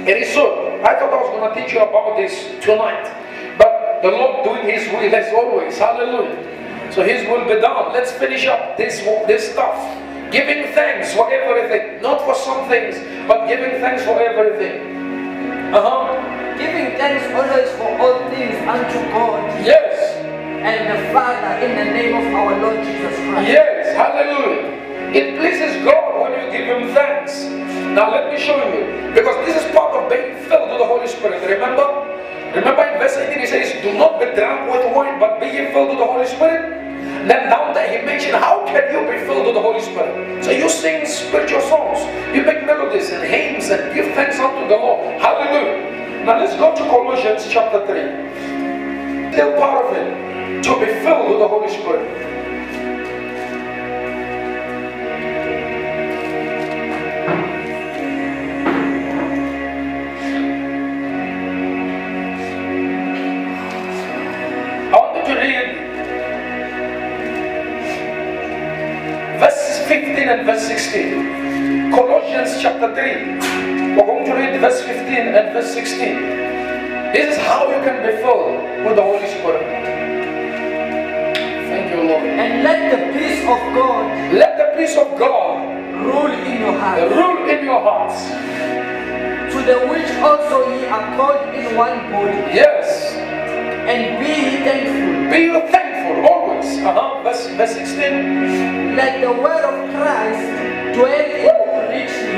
It is so. I thought I was going to teach you about this tonight. But the Lord doing His will as always. Hallelujah. So His will be done. Let's finish up this stuff. Giving thanks for everything. Not for some things, but giving thanks for everything. Giving thanks always for all things unto God. Yes. And the Father in the name of our Lord Jesus Christ. Yes. Hallelujah. It pleases God when you give Him thanks. Now let me show you. Because this is part of being filled with the Holy Spirit. Remember? Remember in verse 18 He says, do not be drunk with wine, but be ye filled with the Holy Spirit. Then down there He mentioned, how can you be filled with the Holy Spirit? So you sing spiritual songs, you make melodies and hymns and give thanks unto the Lord. Hallelujah. Now let's go to Colossians chapter 3. Still part of it, to be filled with the Holy Spirit. I want you to read verses 15 and verse 16. Colossians chapter 3. We're going to read verse 15 and verse 16. This is how you can be filled with the Holy Spirit. Thank you, Lord. And let the peace of God. Let the peace of God rule in your hearts. Rule in your hearts. To the which also ye are called in one body. Yes. And be ye thankful. Be you thankful always. Verse 16. Let the word of Christ dwell in you richly.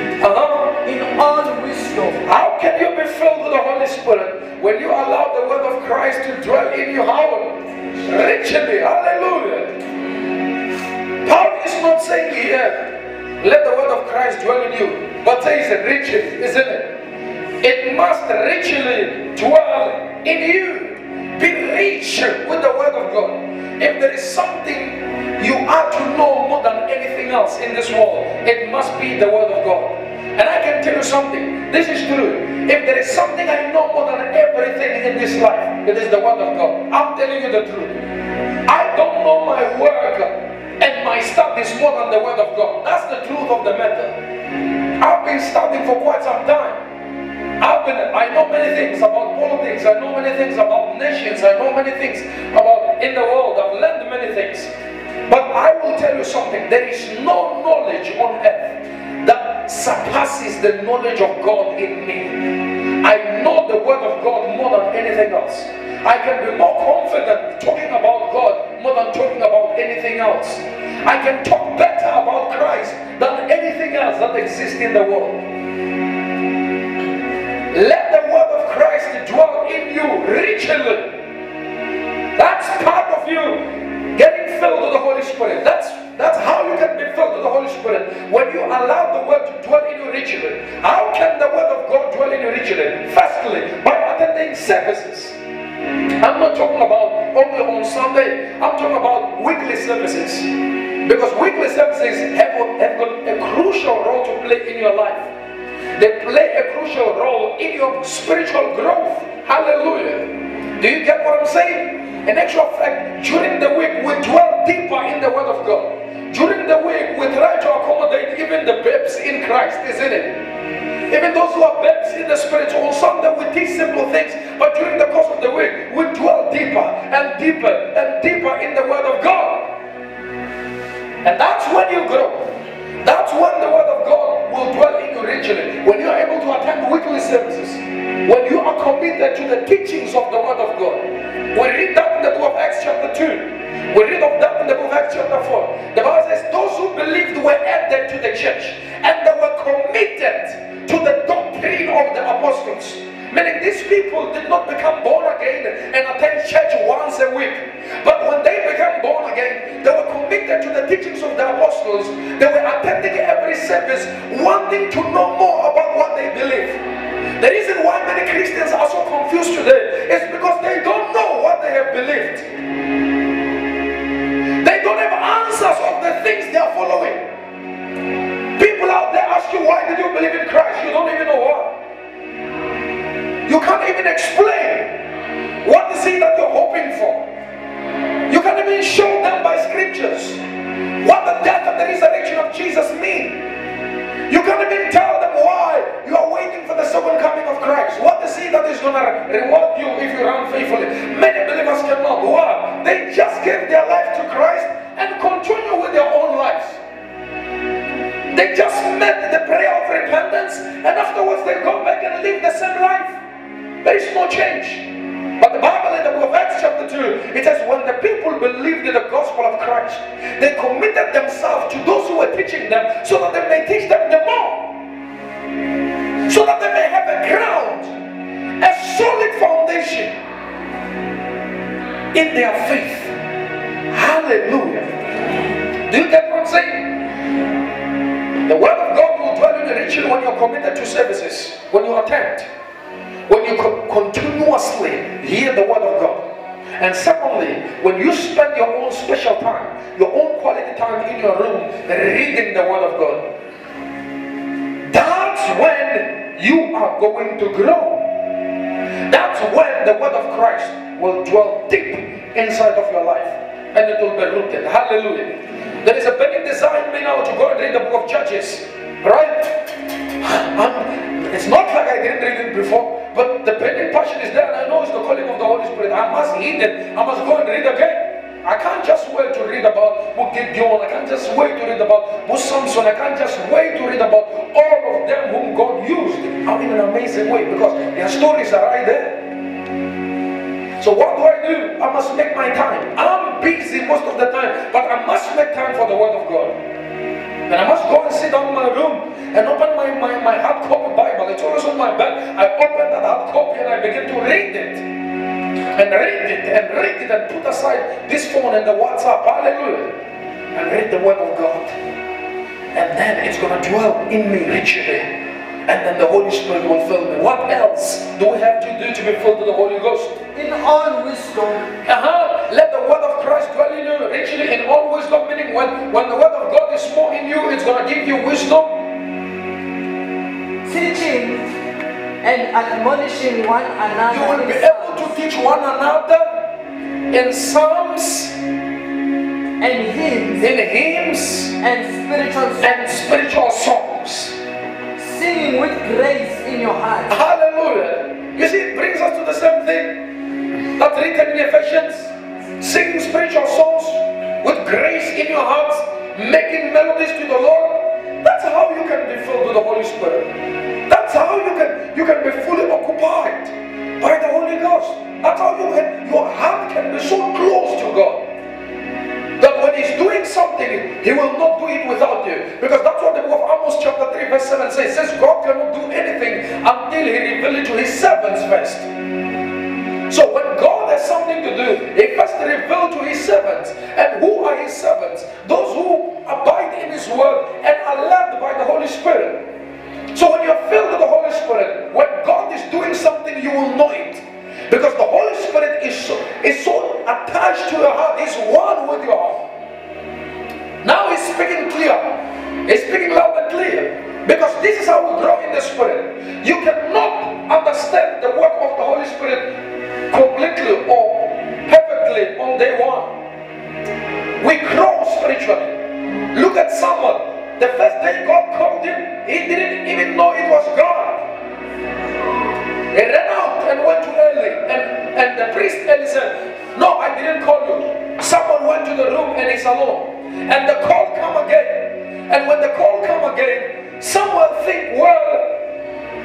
In all wisdom. How can you be filled with the Holy Spirit when you allow the word of Christ to dwell in you? How? Richly. Hallelujah. Paul is not saying here, let the word of Christ dwell in you, but says richly, isn't it? It must richly dwell in you. Be rich issue with the word of God. If there is something you are to know more than anything else in this world, it must be the word of God. And I can tell you something, this is true. If there is something I know more than everything in this life, it is the word of God. I'm telling you the truth. I don't know my work and my studies more than the word of God. That's the truth of the matter. I've been studying for quite some time. I know many things about politics, I know many things about nations, I know many things about in the world, I've learned many things. But I will tell you something, there is no knowledge on earth that surpasses the knowledge of God in me. I know the word of God more than anything else. I can be more confident talking about God more than talking about anything else. I can talk better about Christ than anything else that exists in the world. Let the word of Christ dwell in you richly. That's part of you getting filled with the Holy Spirit. That's how you can be filled with the Holy Spirit. When you allow the word to dwell in you richly. How can the word of God dwell in you richly? Firstly, by attending services. I'm not talking about only on Sunday. I'm talking about weekly services. Because weekly services have got a crucial role to play in your life. They play a crucial role in your spiritual growth. Hallelujah. Do you get what I'm saying? In actual fact, during the week we dwell deeper in the word of God. During the week we try to accommodate even the babes in Christ, isn't it? Even those who are babes in the spirit. On Sunday we teach simple things, but during the course of the week we dwell deeper and deeper and deeper in the word of God. And that's when you grow. That's when the word of God will dwell in you richly. When you are able to attend weekly services. When you are committed to the teachings of the word of God. We read that in the book of Acts chapter 2. We read of that in the book of Acts chapter 4. The Bible says those who believed were added to the church. And they were committed to the doctrine of the apostles. Meaning these people did not become born again and attend church once a week. But when they became born again, they were committed to the teachings of the apostles. They were attending every service, wanting to know more about what they believe. The reason why many Christians are so confused today is because they don't know what they have believed. They don't have answers of the things they are following. People out there ask you, why did you believe in Christ? You don't even know why. You can't even explain what is it that you're hoping for. You can't even show them by scriptures what the death and the resurrection of Jesus mean. You can't even tell them why you are waiting for the second coming of Christ. What is it that is going to reward you if you run faithfully? Many believers cannot. Why? They just gave their life to Christ and continue with their own lives. They just met the prayer of repentance and afterwards they go back and live the same life. There is no change. But the Bible in the book of Acts chapter 2, it says when the people believed in the gospel of Christ, they committed themselves to those who were teaching them so that they may teach them the more. So that they may have a ground, a solid foundation in their faith. Hallelujah. Do you get what I'm saying? The word of God will dwell in you richly when you're committed to services, when you attend. When you continuously hear the word of God. And secondly, when you spend your own special time, your own quality time in your room reading the word of God, that's when you are going to grow. That's when the word of Christ will dwell deep inside of your life and it will be rooted. Hallelujah. There is a burning desire in me now to go and read the book of Judges, right? It's not like I didn't read it before, but the burning passion is there and I know it's the calling of the Holy Spirit. I must heed it. I must go and read again. I can't just wait to read about Gideon. I can't just wait to read about Samson. I can't just wait to read about all of them whom God used in an amazing way because their stories are right there. So what do? I must make my time. I'm busy most of the time, but I must make time for the word of God. And I must go and sit down in my room and open my hard copy Bible. It's always on my bed. I open that hard copy and I begin to read it. And read it and read it and put aside this phone and the WhatsApp. Hallelujah. And read the word of God. And then it's going to dwell in me richly. and then the Holy Spirit will fill me. What else do we have to do to be filled with the Holy Ghost? In all wisdom. Let the word of Christ dwell in you richly in all wisdom, meaning when the word of God is more in you, it's going to give you wisdom. Teaching and admonishing one another. You will be able to teach one another in psalms and hymns and spiritual songs, singing with grace in your heart. Hallelujah. You see, it brings us to the same thing that's written in Ephesians. Singing spiritual songs with grace in your hearts, making melodies to the Lord. That's how you can be filled with the Holy Spirit. That's how you can be fully occupied by the Holy Ghost. That's how your heart can be so close to God that when He's doing something, He will not do it without you. Because that's what the book of Amos chapter 3 verse 7 says. It says God cannot do anything until He reveals it to His servants first. So when God has something to do, He first reveals to His servants. And who are His servants? Those who abide in His word and are led by the Holy Spirit. So when you're filled with the Holy Spirit, when God is doing something, you will know it. Because the Holy Spirit is so attached to your heart. He's one with your heart. Now He's speaking clear. He's speaking loud and clear. Because this is how we grow in the Spirit. You cannot understand the work of the Holy Spirit completely or perfectly on day one. We grow spiritually. Look at Samuel. The first day God called him, he didn't even know it was God. He ran out and went to Eli, and the priest Eli said, "No, I didn't call you." Someone went to the room and he's alone. And the call come again. And when the call come again, someone think, well,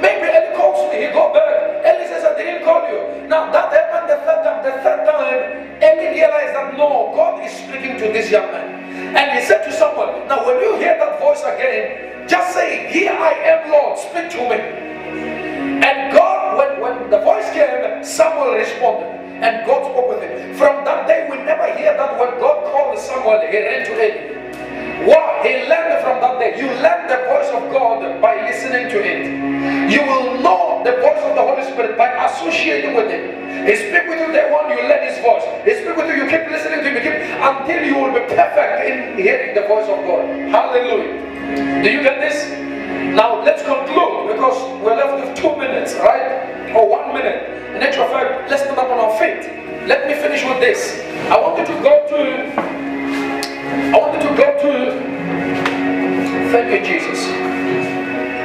maybe Eli calls me. He go back. Eli says, "I didn't call you." Now that happened the third time. The third time, Eli realized that no, God is speaking to this young man. And he said to someone, now when you hear that voice again, just say, "Here I am, Lord, speak to me." And God, when the voice came, Samuel responded. And God spoke with him. From that day, we never hear that when God called Samuel, he ran to Eli. Why? He learned from that day. You learn the voice of God by listening to it. You will know the voice of the Holy Spirit by associating with Him. He speaks with you day one, you learn His voice. He speaks with you, you keep listening to Him, until you will be perfect in hearing the voice of God. Hallelujah. Do you get this? Now let's conclude, because we're left with 2 minutes, right? Or 1 minute. In actual fact, let's stand up on our feet. Let me finish with this. I want you to go to, thank you, Jesus.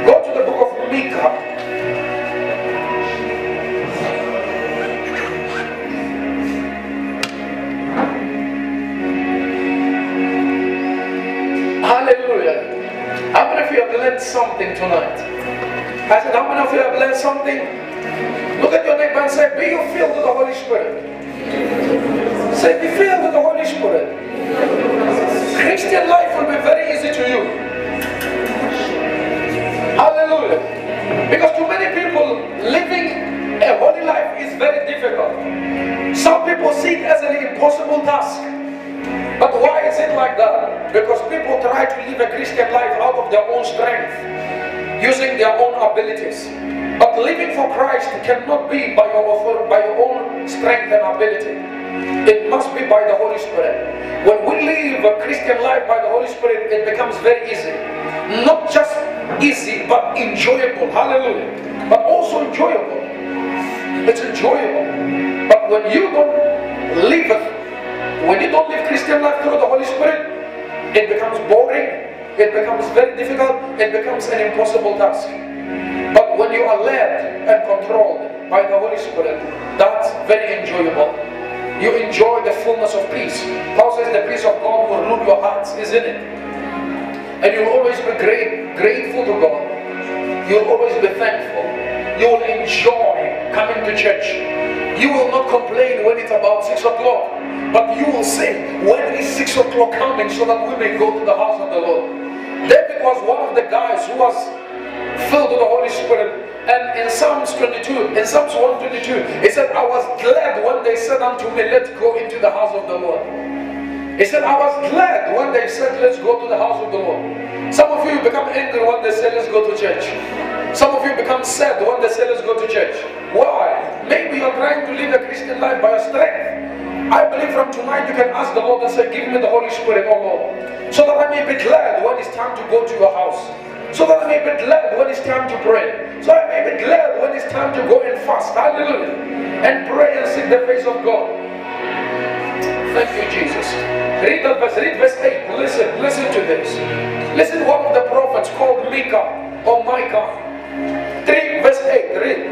Go to the book of Micah. Hallelujah. How many of you have learned something tonight? I said, how many of you have learned something? Look at your neighbor and say, be you filled with the Holy Spirit. Say, be filled with the Holy Spirit. Christian life will be very easy to you. Hallelujah. Because to many people, living a holy life is very difficult. Some people see it as an impossible task. But why is it like that? Because people try to live a Christian life out of their own strength, using their own abilities. But living for Christ cannot be by your own strength and ability. It must be by the Holy Spirit. When we live a Christian life by the Holy Spirit, it becomes very easy. Not just easy, but enjoyable. Hallelujah. But also enjoyable. It's enjoyable. But when you don't live Christian life through the Holy Spirit, it becomes boring. It becomes very difficult. It becomes an impossible task. But when you are led and controlled by the Holy Spirit, that's very enjoyable. You enjoy the fullness of peace. Paul says the peace of God will rule your hearts, isn't it? And you'll always be grateful to God. You'll always be thankful. You will enjoy coming to church. You will not complain when it's about 6 o'clock. But you will say, when is 6 o'clock coming so that we may go to the house of the Lord? David was one of the guys who was filled with the Holy Spirit. And in Psalms 22, in Psalms 122, he said, I was glad when they said unto me, let's go into the house of the Lord. He said, I was glad when they said, let's go to the house of the Lord. Some of you become angry when they say, let's go to church. Some of you become sad when they say, let's go to church. Why? Maybe you're trying to live a Christian life by your strength. I believe from tonight you can ask the Lord and say, give me the Holy Spirit, oh Lord, so that I may be glad when it's time to go to your house. So that I may be glad when it's time to pray. So I may be glad when it's time to go and fast. Hallelujah. And pray and seek the face of God. Thank you, Jesus. Read the verse. Read verse 8. Listen to this. Listen to one of the prophets called Micah or Micah. 3 verse 8. Read.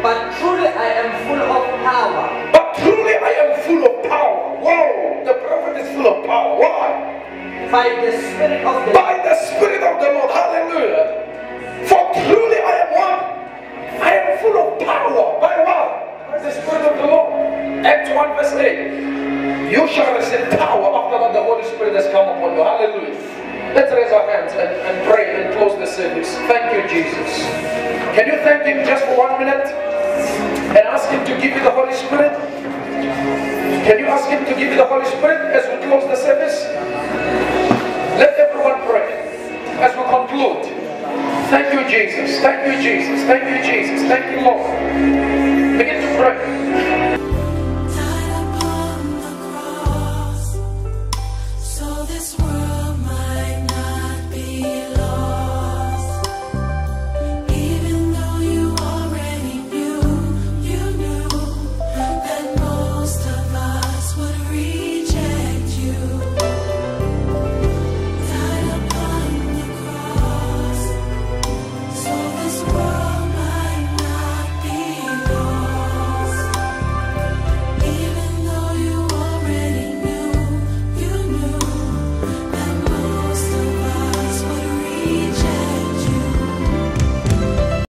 But truly I am full of power. But truly I am full of power. Wow. The prophet is full of power. Why? By the Spirit of the Lord. By the Spirit of the Lord. Hallelujah. For truly I am what? I am full of power. By what? By the Spirit of the Lord. Acts 1 verse 8. You shall receive power after that the Holy Spirit has come upon you. Hallelujah. Let's raise our hands and pray and close the service. Thank you, Jesus. Can you thank Him just for 1 minute? And ask Him to give you the Holy Spirit? Can you ask Him to give you the Holy Spirit as we close the service? Let everyone pray as we conclude. Thank you, Jesus. Thank you, Jesus. Thank you, Jesus. Thank you, Lord. Begin to pray.